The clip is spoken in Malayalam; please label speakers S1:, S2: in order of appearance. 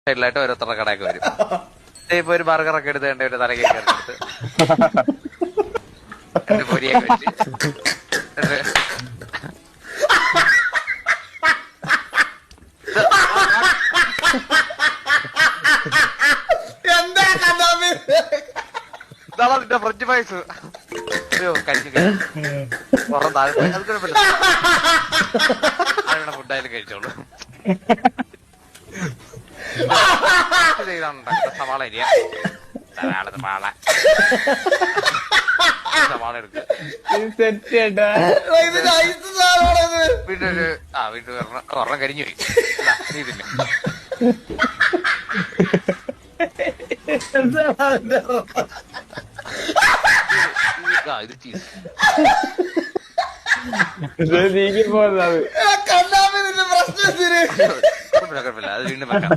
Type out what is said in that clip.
S1: സൈഡിലായിട്ട് ഓരോരുത്തരുടെ കടയൊക്കെ വരും. ഇപ്പൊ ഒരു ബർഗറൊക്കെ എടുത്ത് എന്റെ ഒരു തലക്കേക്ക് എടുത്ത് എന്റെ പൊരിയൊക്കെ വെച്ച് നിന്റെ ഫ്രഞ്ച് ഫ്രൈസ് അയ്യോ കഴിച്ചു പുറം താഴെ അത് കുഴപ്പമില്ല, അതിവിടെ ഫുഡായാലും കഴിച്ചോളൂ. സവാള അരിയ സവാള എടുക്കുക, വീട്ടിലൊരു വീട്ടിൽ ഒരെണ്ണം കരിഞ്ഞു പോയി. നീ ഇതില്ലേ ഇത് ചീസ് കുഴപ്പമില്ല, അത് വീണ്ടും വെക്കാം.